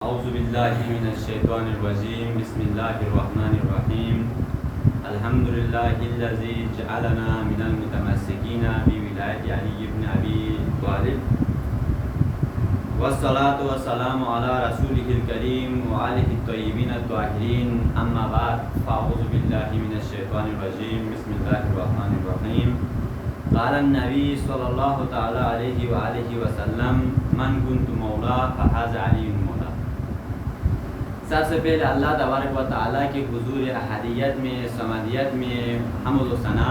اعوذ باللہ من الشیطان الرجیم بسم اللہ الرحمن الرحیم الحمد للہ الذی جعلنا من المتمسکین بولایت علی بن ابی طالب والصلاة والسلام علی رسولہ الکریم وآلہ الطیبین الطاہرین اما بعد فاعوذ باللہ من الشیطان الرجیم بسم اللہ الرحمن الرحیم قال النبی صلی اللہ تعالی علیہ وآلہ وسلم من کنت مولا فہذا علی مولا۔ سب سے پہلے اللہ تبارک و تعالیٰ کی حضور احدیت میں سمدیت میں حمد و ثنا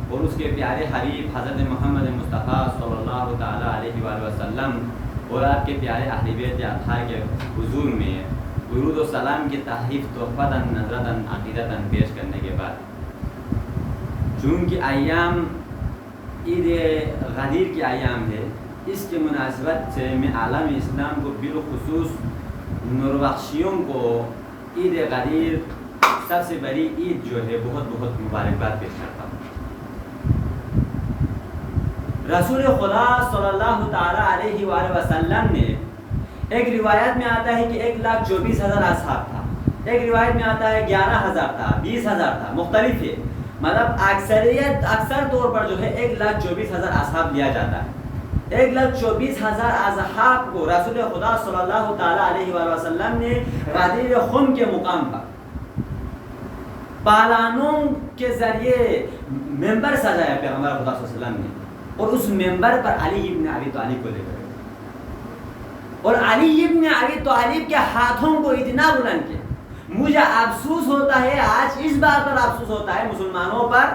اور اس کے پیارے حبیب حضرت محمد مصطفیٰ صلی اللہ تعالیٰ علیہ وآلہ وسلم اور آپ کے پیارے اہل بیت اطہار کے حضور میں درود و سلام کی تحریف تحفتاً نظرتاً عقیدتاً پیش کرنے کے بعد، چونکہ ایام عید غدیر کی ایام ہے، اس کے مناسبت سے میں عالم اسلام کو بالخصوص نوربخشیوں کو عید غدیر سب سے بڑی عید جو ہے بہت بہت مبارکباد پیش کرتا ہوں۔ رسول خدا صلی اللہ تعالیٰ علیہ وآلہ وسلم نے ایک روایت میں آتا ہے کہ 1,24,000 اصحاب تھا، ایک روایت میں آتا ہے 11,000 تھا، 20,000 تھا، مختلف ہے، مطلب اکثر طور پر جو ہے 1,24,000 اصحاب لیا جاتا ہے۔ 1,24,000 اصحاب کو رسول خدا صلی اللہ تعالیٰ علیہ وآلہ وسلم نے غدیر خم کے مقام پر پالانوں کے ذریعے ممبر سجایا پیغمبر خدا صلی اللہ علیہ وسلم نے، اور اس ممبر پر علی ابن ابی طالب کو لے کر، اور علی ابن ابی طالب کے ہاتھوں کو اتنا بلند کیا۔ مجھے افسوس ہوتا ہے، آج اس بات پر افسوس ہوتا ہے مسلمانوں پر،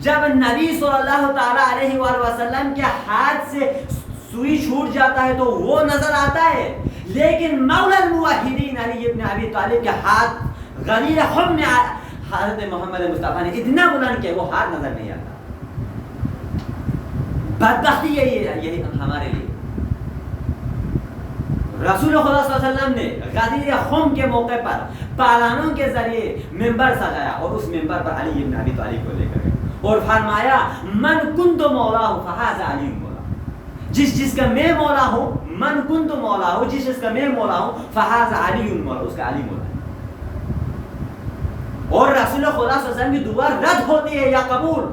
جب نبی صلی اللہ تعالیٰ علیہ وآلہ وسلم کے ہاتھ سے سوئی چھوٹ جاتا ہے تو وہ نظر آتا ہے، لیکن مولا الموحدین علی ابن ابی طالب کے ہاتھ غدیر خم میں حضرت محمد مصطفیٰ نے اتنا بلند کیا وہ ہاتھ نظر نہیں آتا۔ بدبختی یہی ہمارے لیے۔ رسول خدا صلی اللہ علیہ وسلم نے غدیر خم کے موقع پر پالانوں کے ذریعے ممبر سجایا، اور اس ممبر پر علی ابن ابی طالب کو لے کر اور فرمایا من کنت مولا فہذا علی مولا، جس کا میں مولا ہوں، من کنت مولا ہوں، جس کا میں مولا ہوں، فہذا علی مولا، اس کا علی مولا ہے۔ اور رسول خدا صلی اللہ علیہ وسلم کی دعا رد ہوتی ہے یا قبول؟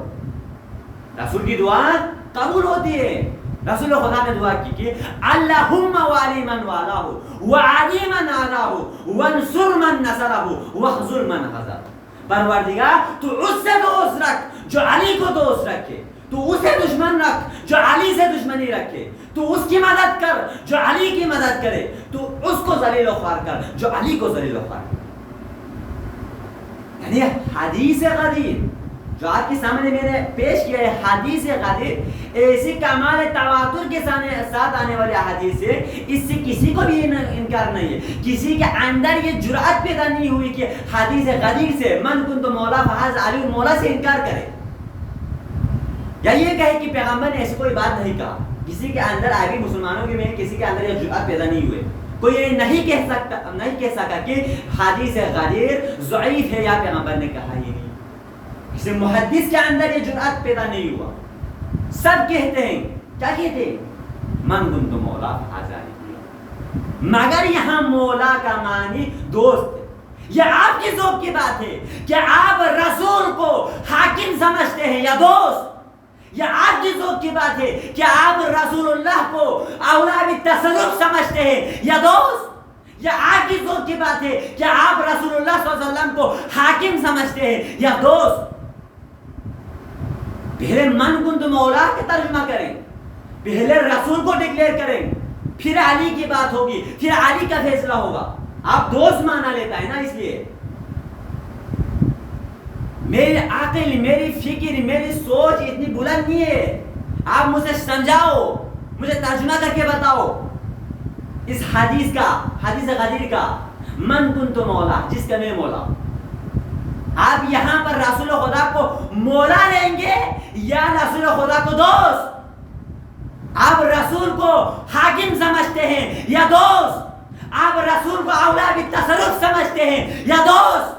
رسول کی دعا قبول ہوتی ہے۔ رسول خدا نے دعا کی کہ اللہم والی من والہ وعلی من آلہ وانصر من نصرہ واخذل من خذلہ۔ پروردگار تو اس سے دوست رکھ جو علی کو دوست رکھے، تو اسے دشمن رکھ جو علی سے دشمنی رکھے، تو اس کی مدد کر جو علی کی مدد کرے، تو اس کو ذلیل و خوار کر جو علی کو ذلیل و خوار کرے۔ یعنی حدیث غدیر جو آپ کے سامنے میں نے پیش کیا ہے، حدیث غدیر ایسی کمال تواتر کے ساتھ آنے والی حدیث ہے، اس سے کسی کو بھی انکار نہیں ہے، کسی کے اندر یہ جرأت پیدا نہیں ہوئی کہ حدیث غدیر سے من کنت مولا فہذا علی مولا سے انکار کرے، یا یہ کہے کہ پیغمبر نے ایسی کوئی بات نہیں کہا۔ کسی کے اندر آگے مسلمانوں کے میں کسی کے اندر یہ جرأت پیدا نہیں ہوئے، کوئی یہ نہیں کہہ سکا کہ حدیث غدیر ضعیف ہے یا پیغمبر نے کہا ہی نہیں۔ کسی محدث کے اندر یہ جرأت پیدا نہیں ہوا۔ سب کہتے ہیں، کیا کہتے ہیں؟ من کنت مولا فہذا علی مولا، مگر یہاں مولا کا معنی دوست ہے۔ یہ آپ کی ذوق کی بات ہے کہ آپ رسول کو حاکم سمجھتے ہیں یا دوست؟ یہ آپ کی ذوق کی بات ہے کہ آپ رسول اللہ کو اولا بالتصرف سمجھتے ہیں یا دوست؟ یہ آپ کی ذوق کی بات ہے کہ آپ رسول اللہ صلی اللہ علیہ وسلم کو حاکم سمجھتے ہیں یا دوست؟ پہلے من کنت مولا کا ترجمہ کریں، پہلے رسول کو ڈکلیئر کریں، پھر علی کی بات ہوگی، پھر علی کا فیصلہ ہوگا۔ آپ دوست مانا لیتا ہے نا، اس لیے میری عقل، میری فکر، میری سوچ اتنی بلند نہیں ہے۔ آپ مجھے سمجھاؤ، مجھے ترجمہ کر کے بتاؤ اس حدیث کا، حدیث غدیر کا، من کنت مولا، جس کا میں مولا۔ آپ یہاں پر رسول خدا کو مولا لیں گے یا رسول خدا کو دوست؟ آپ رسول کو حاکم سمجھتے ہیں یا دوست؟ آپ رسول کو اولا بالتصرف سمجھتے ہیں یا دوست؟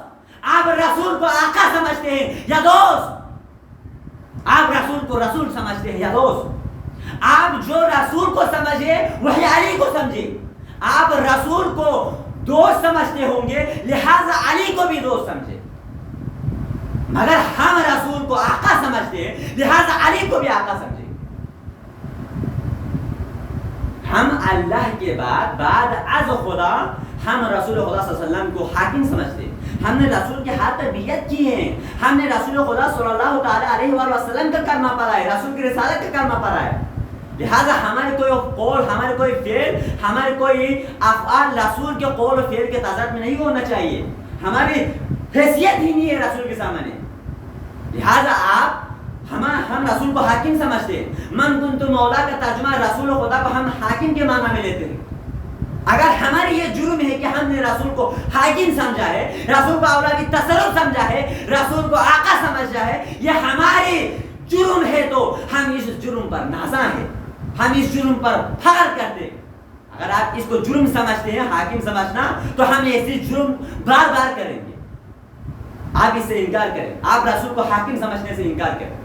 آپ رسول کو آقا سمجھتے ہیں یا دوست؟ آپ رسول کو رسول سمجھتے ہیں یا دوست؟ آپ جو رسول کو سمجھے وہی علی کو سمجھے۔ آپ رسول کو دوست سمجھتے ہوں گے لہذا علی کو بھی دوست سمجھے، مگر ہم رسول کو آقا سمجھتے ہیں لہذا علی کو بھی آقا سمجھے۔ ہم اللہ کے بعد از خدا ہم رسول خدا صلی اللہ علیہ وسلم کو حاکم سمجھتے ہیں، ہم نے رسول کے ہاتھ پر بیعت کی ہے، ہم نے رسول خدا صلی اللہ تعالی علیہ وآلہ وسلم کا کلمہ پڑھا ہے، رسول کی رسالت کا کلمہ پڑھا ہے، لہذا ہمارے کوئی قول، ہمارے کوئی فعل، ہمارے کوئی افعال رسول کے قول و فعل کے تضاد میں نہیں ہونا چاہیے، ہماری حیثیت ہی نہیں ہے رسول کے سامنے، لہذا آپ ہم رسول کو حاکم سمجھتے ہیں۔ من کنت مولا کا ترجمہ رسول خدا کو ہم حاکم کے معنی میں لیتے ہیں۔ اگر ہماری یہ جرم ہے کہ ہم نے رسول کو حاکم سمجھا ہے، رسول کو اولا بھی تصرف سمجھا ہے، رسول کو آقا سمجھا ہے، یہ ہماری جرم ہے، تو ہم اس جرم پر نازاں ہیں، ہم اس جرم پر فخر کرتے ہیں۔ اگر آپ اس کو جرم سمجھتے ہیں، حاکم سمجھنا، تو ہم ایسی جرم بار بار کریں گے۔ آپ اس سے انکار کریں، آپ رسول کو حاکم سمجھنے سے انکار کریں۔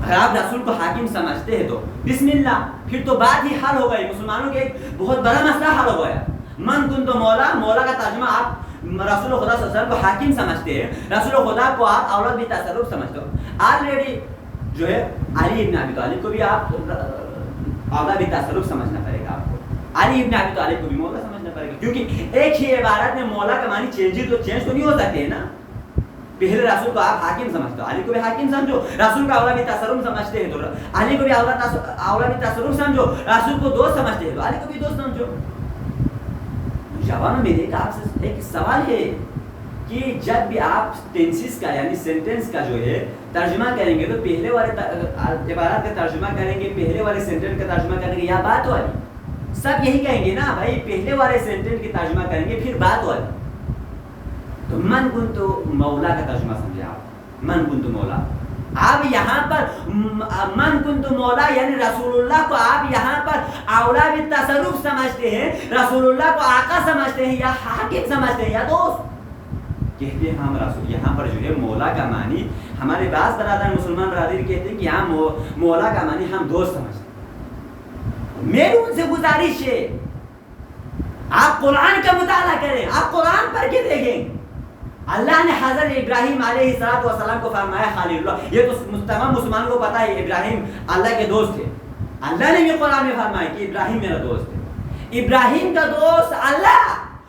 اگر آپ رسول کو حاکم سمجھتے ہیں تو بسم اللہ، پھر تو بات ہی حل ہو گئی، مسلمانوں کے ایک بہت بڑا مسئلہ حل ہو گیا۔ من کنت مولا، مولا کا ترجمہ آپ رسول خدا صلی اللہ علیہ وسلم کو حاکم سمجھتے ہیں، رسول خدا کو آپ اولاد بھی تصرف سمجھتے ہو۔ آلریڈی جو ہے علی ابن ابی طالب کو بھی آپ اولاد بھی تصرف سمجھنا پڑے گا، آپ کو علی ابن ابی طالب کو بھی مولا سمجھنا پڑے گا، کیونکہ ایک ہی عبارت میں مولا کا معنی چینج تو نہیں ہو سکتے ہیں نا۔ پہلے رسول کو آپ حاکم سمجھتے ہو، علی کو بھی حاکم سمجھو، رسول کا اولا بھی تصرف سمجھتے ہیں تو علی کو بھی اولا بھی تصرف سمجھو، رسول کو دوست سمجھتے ہیں تو علی کو بھی دوست سمجھو۔ جوانوں میں ایک آپ سے ایک سوال ہے کہ جب بھی آپ ٹینسز کا یعنی سینٹنس کا جو ہے ترجمہ کریں گے تو پہلے والے عبارات کا ترجمہ کریں گے، پہلے والے سینٹنس کا ترجمہ کریں گے، یا بات والی، سب یہی کہیں گے نا بھائی، پہلے والے سینٹنس کی ترجمہ کریں گے پھر بات والی۔ تو من کنت مولا کا ترجمہ سمجھے آپ، من کنت مولا، آپ یہاں پر من کنت مولا یعنی رسول اللہ کو آپ یہاں پر اولا بھی تصرف سمجھتے ہیں، رسول اللہ کو آقا سمجھتے ہیں، یا حاکم سمجھتے ہیں، یا دوست کہتے ہیں ہم رسول۔ یہاں پر جو ہے مولا کا معنی ہمارے بعض برادر مسلمان برادری کہتے ہیں کہ یہاں مولا کا معنی ہم دوست سمجھتے ہیں۔ میری ان سے گزارش ہے آپ قرآن کا مطالعہ کریں، آپ قرآن پڑھ کے دیکھیں۔ اللہ نے حضرت ابراہیم علیہ السلام کو فرمایا خلیل اللہ، یہ تو تمام مسلمانوں کو پتا ہے ابراہیم اللہ کے دوست تھے، اللہ نے بھی قرآن میں فرمایا کہ ابراہیم میرا دوست ہے۔ ابراہیم کا دوست اللہ،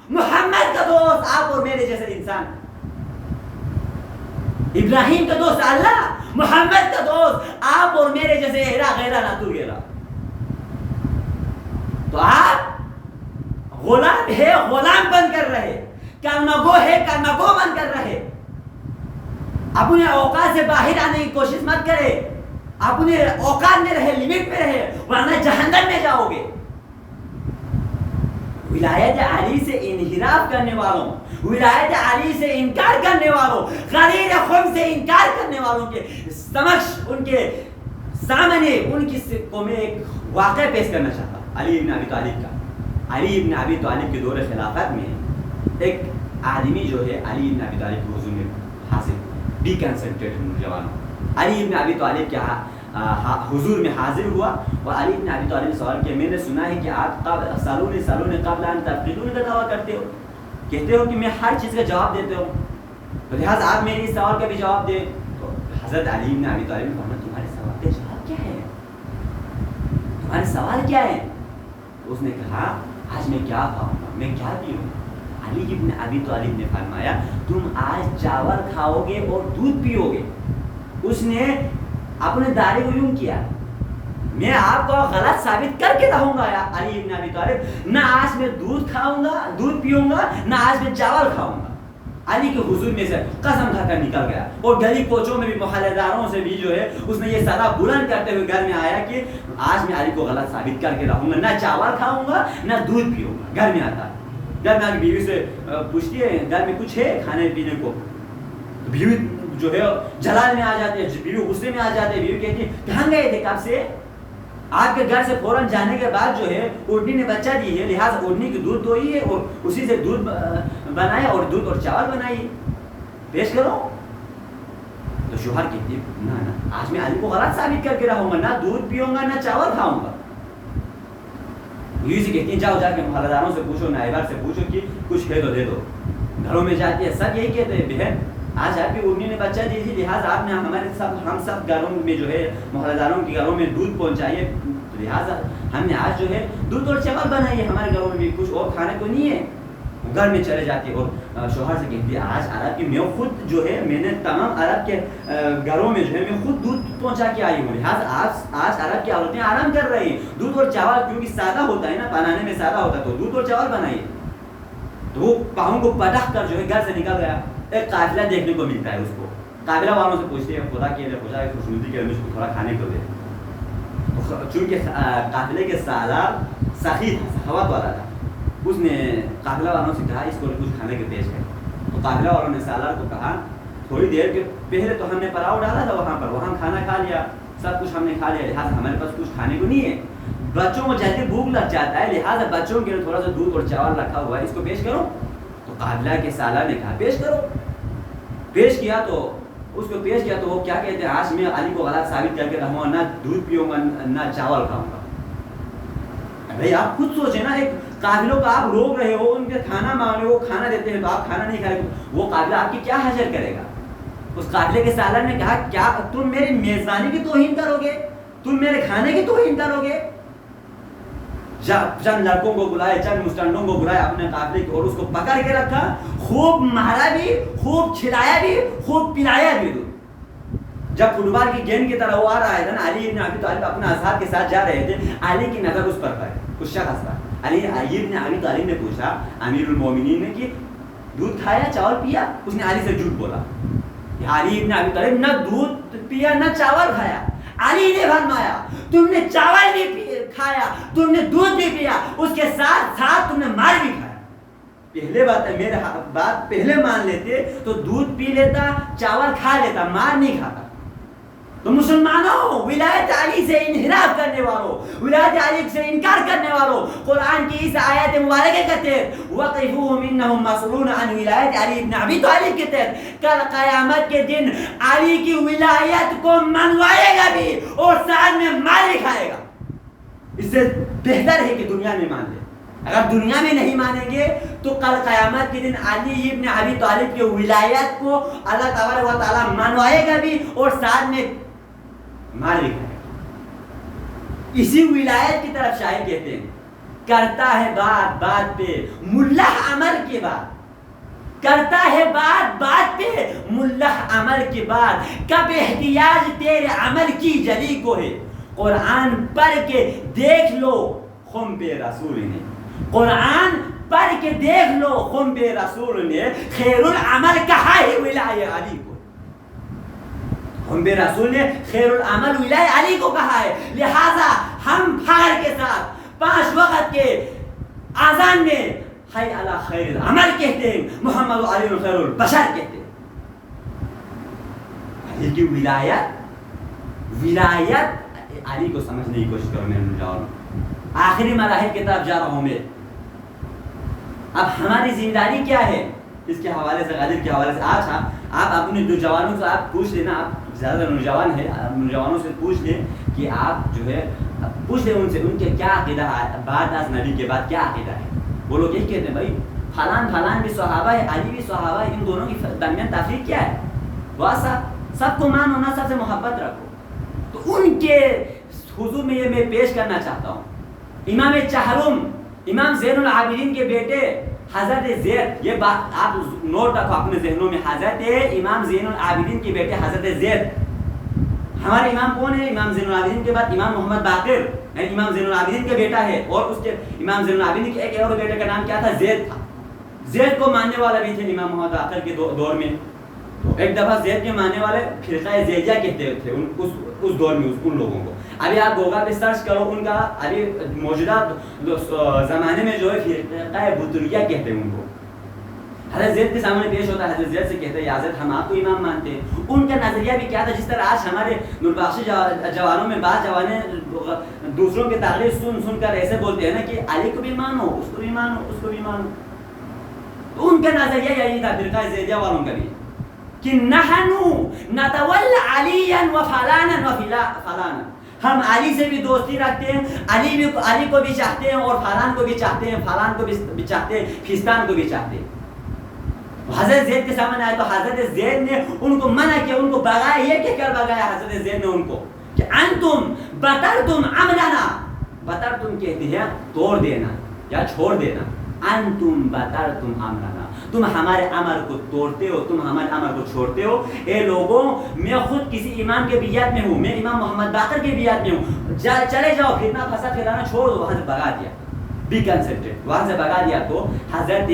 محمد کا دوست آپ اور میرے جیسے انسان۔ ابراہیم کا دوست اللہ، محمد کا دوست آپ اور میرے جیسے ہیرا غیرہ ناتو گیرا۔ تو آپ غلام ہے، غلام بن کر رہے، کلمہ گو ہے، کلمہ گو بن کر رہے، اپنے اوقات سے باہر آنے کی کوشش مت کرے، اپنے اوقات میں رہے، لمٹ میں رہے، ورنہ جہنم میں جاؤ گے۔ ولایت علی سے انحراف کرنے والوں، ولایت علی سے انکار کرنے والوں، غریر خم سے انکار کرنے والوں کے سمکش، ان کے سامنے ان کی کو میں ایک واقعہ پیش کرنا چاہتا علی ابن ابی طالب کا۔ علی ابن ابی طالب کے دور خلافت میں ایک آدمی جو ہے علی ابن ابی طالب کے حضور میں حاضر، بی کنسنٹریٹ نوجوانوں، علی ابن ابی طالب کے حضور میں حاضر ہوا اور علی ابن ابی طالب نے سوال کیا، میں نے سنا ہے کہ آپ سالون قبل ان تفقدون کا دعویٰ کرتے ہو، کہتے ہو کہ میں ہر چیز کا جواب دیتے ہوں، تو لہٰذا آپ میرے اس سوال کا بھی جواب دیں۔ تو حضرت علی ابن ابی طالب نے فرمایا تمہارے سوال کا جواب کیا ہے، تمہارے سوال کیا ہے؟ اس نے کہا آج میں کیا کھاؤں گا، میں کیا پیوں گا؟ علی ابن ابی طالب نے فرمایا تم آج چاول کھاؤ گے اور دودھ پیو گے۔ اس نے اپنے داڑھی کو یوں کیا، میں آپ کو غلط ثابت کر کے رہوں گا یا علی ابن ابی طالب، نہ آج میں دودھ کھاؤں گا، دودھ پیوں گا، نہ آج میں چاول کھاؤں گا۔ علی کے حضور میں سے قسم کھا کر نکل گیا اور گلی کوچوں میں بھی محلے داروں سے بھی جو ہے اس نے یہ صدا بلند کرتے ہوئے گھر میں آیا کہ آج میں علی کو غلط ثابت کر کے رہوں گا، نہ چاول کھاؤں گا نہ دودھ پیوں گا۔ گھر میں آتا ہے، گھر میں آ کے بیوی سے پوچھتی ہے گھر میں کچھ ہے کھانے پینے کو، بیوی جو ہے جلال میں آ جاتے ہیں، بیوی غصے میں آ جاتے ہیں، بیوی کہتی ہے کہاں گئے تھے کب سے؟ آپ کے گھر سے فوراً جانے کے بعد جو ہے اونٹنی نے بچہ دی ہے، لہٰذا اونٹنی کی دودھ دوئی ہے اور اسی سے دودھ بنائے اور دودھ اور چاول بنائیے، پیش کرو۔ تو شوہر کہتی ہے نہ آج میں علی کو غلط ثابت کر کے رہوں گا، نہ دودھ پیوں گا نہ چاول کھاؤں گا۔ یوں سے کہتی ہیں جاؤ جا کے محلہ داروں سے پوچھو، نائبار سے پوچھو کہ کچھ ہے تو دے دو. گھروں میں جاتی ہے سب یہی کہتے ہیں بہن آج آپ کی امی نے بچہ دی تھی لہٰذا آپ نے ہمارے ساتھ ہم سب گھروں میں جو ہے محلہ داروں کے گھروں میں دودھ پہنچائیے، لہٰذا ہم نے آج جو ہے دودھ اور چاول بنائیے، ہمارے گھروں میں بھی کچھ اور کھانے کو نہیں ہے. گھر میں چلے جاتی ہے اور شوہر سے کہتی ہے آج عرب کی میں خود جو ہے میں نے تمام عرب کے گھروں میں جو ہے میں خود دودھ پہنچا کے آئی ہوں، لہٰذا آج عرب کی عورتیں آرام کر رہی ہیں. دودھ اور چاول کیونکہ سادہ ہوتا ہے نا، بنانے میں سادہ ہوتا ہے تو دودھ اور چاول بنائیے. تو وہ پاؤں کو پٹخ کر جو ہے گھر سے نکل گیا. ایک قافلہ دیکھنے کو ملتا ہے اس کو، قافلہ والوں سے پوچھتے ہیں خدا کے لیے خدا کی خوشنودی کے لیے مجھ کو تھوڑا کھانے کو دے. چونکہ قافلے کے سالار سخی تھا، سخاوت والا تھا، اس نے قافلہ والوں سے کہا اس کو کچھ کھانے کے پیش کریں. تو قافلہ والوں نے سالار کو کہا تھوڑی دیر کے پہلے تو ہم نے پلاؤ ڈالا تھا وہاں پر، وہاں کھانا کھا لیا، سب کچھ ہم نے کھا لیا، لہٰذا ہمارے پاس کچھ کھانے کو نہیں ہے. بچوں کو جلدی بھوک لگ جاتا ہے، لہٰذا بچوں کے لیے تھوڑا سا دودھ اور چاول رکھا ہوا ہے، اس کو پیش کرو. تو قافلہ کے سالار نے کہا پیش کرو. پیش کیا تو اس کو پیش کیا تو وہ کیا کہتے ہیں آج میں علی کو غلط ثابت کر کے رہوں گا، نہ دودھ پیوں گا نہ چاول کھاؤں گا. بھائی آپ خود سوچیں نا، ایک قافلوں کو آپ روک رہے ہو، ان کے کھانا مانگے وہ کھانا دیتے ہیں تو آپ کھانا نہیں کھائے، وہ قافلہ آپ کی کیا حاجت کرے گا. اس قافلے کے سالار نے کہا کیا تم میری میزبانی کی توہین کرو گے، تم میرے کھانے کی توہین کرو گے. چند لڑکوں کو بلائے، چند مسٹنڈوں کو بلائے اپنے قافلے کی اور اس کو پکڑ کے رکھا، خوب مارا بھی، خوب کھلایا بھی، خوب پلایا بھی. جب فٹ بال کی گیند کی طرح وہ آ رہا ہے نا، علی ابن ابی طالب اپنے اصحاب کے ساتھ جا رہے تھے، علی کی نظر اس پر پڑی، اس شخص پر. علی ابن ابی طالب نے پوچھا امیر المومنین نے کہ دودھ کھایا چاول پیا؟ اس نے علی سے جھوٹ بولا. علی ابن ابی طالب نہ دودھ پیا نہ چاول کھایا. علی نے فرمایا تم نے چاول بھی کھایا، تم نے دودھ بھی پیا، اس کے ساتھ ساتھ تم نے مار بھی کھایا. پہلے بات ہے میرے بات پہلے مان لیتے تو دودھ پی لیتا، چاول کھا لیتا، مار نہیں کھاتا. تو مسلمانوں، ولایت علی سے انحراف کرنے والوں، ولایت علی سے انکار کرنے والوں، قرآن کی اس آیت مبارکہ کے تحت وَقِفُوهُمْ إِنَّهُمْ مَسْئُولُونَ عَنْ وِلَایَتِ عَلِی بْنِ أَبِی طالب کے تحت کل قیامت کے دن علی کی ولایت کو منوائے گا بھی اور ساتھ میں مار بھی کھائے گا. اس سے بہتر ہے کہ دنیا میں مان لے. اگر دنیا میں نہیں مانیں گے تو کل قیامت کے دن علی ابن ابی طالب کی ولایت کو اللہ تبارک و تعالیٰ منوائے گا بھی اور ساتھ میں مار بھی کھائے گا. اسی ولایت کی طرف شاعر کہتے ہیں کرتا ہے بات بات پہ ملح عمل کے بعد، کرتا ہے بات بات پہ ملح عمل کے بعد، کب احتیاج تیرے عمل کی جلی کو ہے. قرآن پڑھ کے دیکھ لو خم بے رسول نے، قرآن پڑھ کے دیکھ لو خم بے رسول نے، خیر العمل کہا ہے ولایت علی کو. خم بے رسول نے خیر العمل ولایت علی کو کہا ہے. لہذا ہم فخر کے ساتھ 5 وقت کے اذان میں حی علی خیر العمل کہتے ہیں، محمد علی خیر البشر کہتے ہیں. علی کی ولایت علی کو سمجھنے کی کوشش کرو. میں نوجوان آخری مراحل کی طرف جا رہا ہوں میں. اب ہماری ذمہ داری کیا ہے اس کے حوالے سے، غالب کے حوالے سے؟ آج آپ اپنے نوجوانوں سے آپ پوچھ لینا، آپ زیادہ نوجوان ہیں، نوجوانوں سے پوچھ لیں کہ آپ جو ہے پوچھ لیں ان سے ان کے کیا عقیدہ ہے بعد از نبی کے بعد، کیا عقیدہ ہے. وہ لوگ یہی کہتے ہیں بھائی فلان بھی صحابہ ہے، علی بھی صحابہ ہے، ان دونوں کی درمیان تفریق کیا ہے؟ بس سب کو مانو نا، سب سے محبت رکھو. تو ان کے حضور میں یہ میں پیش کرنا چاہتا ہوں امام چہرم، امام زین العابدین کے بیٹے حضرت زید. یہ بات آپ نوٹ رکھو اپنے ذہنوں میں، حضرت امام زین العابدین کے بیٹے حضرت زید. ہمارے امام کون ہے؟ امام زین العابدین کے بعد امام محمد باقر، امام زین العابدین کے بیٹا ہے. اور اس کے امام زین العابدین کے ایک اور بیٹے کا نام کیا تھا؟ زید تھا. زید کو ماننے والا بھی تھے امام محمد باقر کے دور میں. ایک دفعہ زید کے ماننے والے فرقہ زیدیہ کہتے تھے اس دور میں ان لوگوں کو. ابھی آپ گوگل پہ سرچ کرو ان کا، ابھی موجودہ زمانے میں جو ہے فرقہ بطریہ کہتے ہیں ان کو. حضرت زید کے سامنے پیش ہوتا ہے، حضرت زید سے کہتے ہیں یا زید ہم آپ کو امام مانتے ہیں. ان کا نظریہ بھی کیا تھا؟ جس طرح آج ہمارے نوربخشی جوانوں میں بعض جوانے دوسروں کی تقریر سن کر ایسے بولتے ہیں نا کہ علی کو بھی مانو، اس کو بھی مانو، اس کو بھی مانو. تو ان کا نظریہ یہی تھا فرقہ زیدیہ والوں کا بھی کہ نحنو نتول علیا و فلانا و فلانا، ہم علی سے بھی دوستی رکھتے ہیں، علی کو بھی چاہتے ہیں اور فلان کو بھی چاہتے ہیں، فلان کو بھی چاہتے ہیں، فستان کو بھی چاہتے ہیں۔ حضرت زید کے سامنے آئے تو حضرت زید نے ان کو منع کیا، ان کو بغایا، یہ کہہ کر بغایا حضرت زید نے ان کو کہ انتم بطرتم امرنا، بطرتم کہتے ہیں توڑ دینا یا چھوڑ دینا، انتم بطرتم امرنا، تم ہمارے امر کو توڑتے ہو، تم ہمارے امر کو چھوڑتے ہو۔ اے لوگوں، میں خود کسی امام کے بیعت میں ہوں، میں امام محمد باقر کے بیعت میں ہوں، چلے جاؤ، فتنہ فساد پھیلانا چھوڑ دو۔ وہاں سے بھگا دیا، بی کنسنٹریٹ، وہاں سے بھگا دیا۔ تو حضرت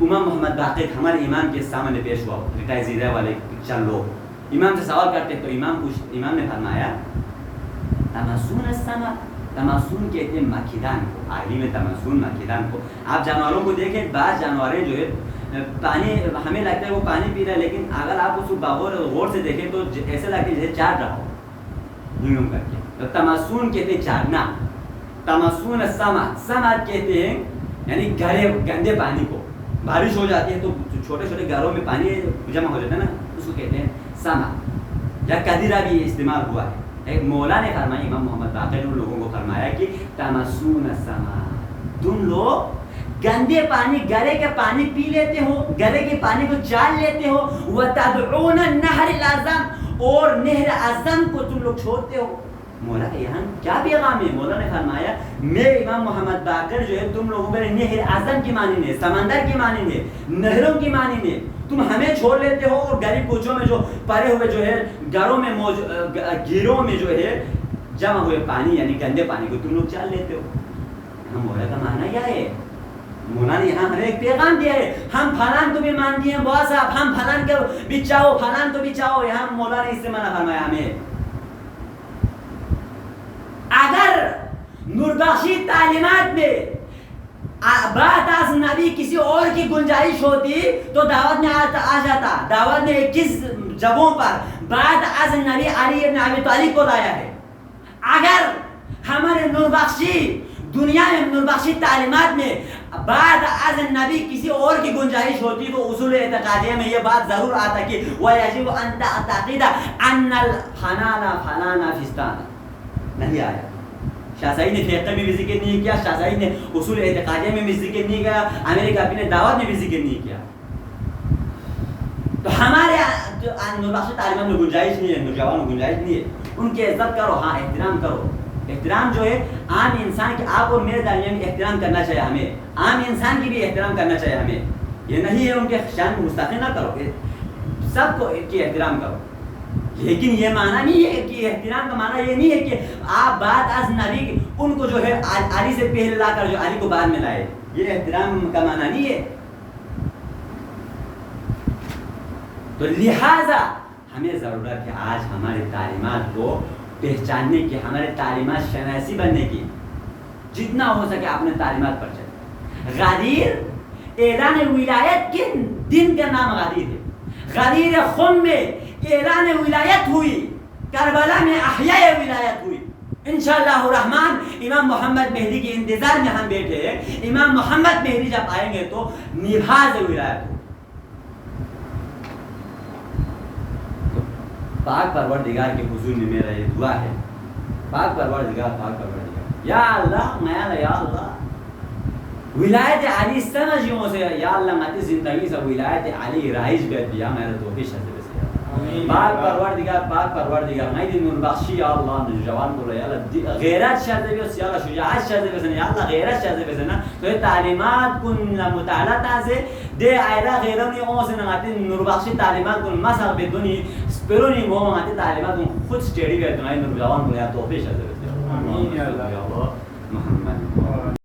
امام محمد باقر ہمارے امام کے سامنے پیش ہوا، ریٹائر زیرہ والے چند لوگ امام سے سوال کرتے تو امام نے فرمایا تمسون السما، تمسون کہتے ہیں مکھیدان کو، عربی میں تمسون مکھیدان کو۔ آپ جانوروں کو دیکھیں، بعض جانوریں جو ہے پانی، ہمیں لگتا ہے وہ پانی پی رہا ہے، لیکن اگر آپ اس کو غور سے دیکھیں تو ایسا لگتا ہے جیسے چاٹ رہا ہو یوں کر کے۔ تو تمسون کہتے ہیں چاٹنا، تمسون السما، سما کہتے ہیں یعنی گندے پانی کو، بارش ہو جاتی ہے تو چھوٹے چھوٹے گھروں میں پانی جمع ہو جاتا ہے نا، اس کو کہتے ہیں سما، یا قدیرہ بھی استعمال ہوا ہے۔ ایک مولا نے فرمایا، امام محمد باقر نے ان لوگوں کو فرمایا کہ تمسون السما، تم لوگ گندے پانی، گرے کے پانی پی لیتے ہو، گرے کے پانی کو چال لیتے ہو، وتدعون النہر الاعظم، اور نہر اعظم کو تم لوگ چھوڑتے ہو۔ مولا کا یہاں کیا پیغام ہے؟ مولا نے فرمایا میں امام محمد باقر جو ہے تم لوگوں کے نہر اعظم کی مانند ہے، سمندر کی مانند ہے، نہروں کی مانند ہے، تم ہمیں چھوڑ لیتے ہو اور گلی کوچوں میں جو پڑے ہوئے جو ہے گھروں میں گیروں میں جو ہے جمع ہوئے پانی یعنی گندے پانی کو تم لوگ چال لیتے ہو۔ ہم مولا کا معنی کیا ہے؟ مولا نے یہاں ہمیں ایک پیغام دیا ہے، ہم فلان کو بھی مانتے ہیں بوا صاحب، ہم فلان کو بھی چاہو، فلان کو بھی چاہو۔ یہاں مولا نے اس سے منع فرمایا ہمیں۔ اگر نوربخشی تعلیمات میں بعد از نبی کسی اور کی گنجائش ہوتی تو دعوت میں آ جاتا۔ دعوت نے 21 جگہوں پر بعد از نبی علی ابن ابی طالب کو لایا ہے۔ اگر ہمارے نوربخشی دنیا میں، نوربخشی تعلیمات میں بعد از نبی کسی اور کی گنجائش ہوتی تو اصول اعتقادیہ میں یہ بات ضرور آتا کہ وَيَجِبُ أَن تَعْتَقِدَ أَنَّ الْحَنَانَ فَلَانَ فِسْتَانَ، نہیں آیا۔ شاہ صاحب نے فقہ میں بھی ذکر نہیں کیا، شاہ صاحب نے اصول اعتقادیہ میں بھی ذکر نہیں کیا، امیر کافی نے دعوت میں بھی ذکر نہیں کیا۔ تو ہمارے نوربخشی تعلیمات میں گنجائش نہیں ہے، نوجوانوں میں گنجائش نہیں ہے۔ ان کی عزت کرو، ہاں احترام کرو۔ احترام جو ہے عام انسان کی، آپ اور میرے درمیان میں احترام کرنا چاہیے ہمیں، عام انسان کی بھی احترام کرنا چاہیے ہمیں۔ یہ نہیں ہے ان کے شان کو مستحق نہ کرو، سب کو کی احترام کرو، لیکن یہ معنی نہیں ہے کہ احترام کا معنی یہ نہیں ہے کہ آپ بعد از نبی ان کو جو ہے علی سے پہلے لا کر جو علی کو بعد میں لائے، یہ احترام کا معنی نہیں ہے۔ تو لہذا ہمیں ضرورت ہے آج ہماری تعلیمات کو پہچاننے کی، ہمارے تعلیمات شناسی بننے کی، جتنا ہو سکے اپنے تعلیمات پر چلے۔ غدیر اعلان ولایت کن دن کا نام غدیر ہے۔ غدیر خم میں اعلان ولایت ہوئی، کربلا میں احیاء ولایت ہوئی۔ انشاءاللہ الرحمن امام محمد مہدی کے انتظار میں ہم بیٹھے ہیں، امام محمد مہدی جب آئیں گے تو نبھاز ولایت ہو۔ پاک پروردگار کے حضور میں میرا یہ دعا ہے، پاک پروردگار، پاک پروردگار، یا اللہ میں یا اللہ ولایت علی سمجھوں سے، یا اللہ ماتی زندگی سے ولایت علی رائج بیت دیا میرا توفیق شد بسیار۔ پاک پروردگار، پاک پروردگار میں دی نوربخشی یا اللہ جوان کو یا اللہ غیرت شد بس، یا اللہ شجاعت شد بس، یا اللہ غیرت شد بس نا۔ تو یہ تعلیمات کن مطالعہ سے دے آئلہ غیرونی اون سے نگاتی نوربخشی تعلیمات کن مسخ بدونی سپرونی وہ نگاتی تعلیمات کن خود سٹیڈی بیت نگاتی نور جوان کو یا توفیق شد بسیار۔ آمین یا اللہ محمد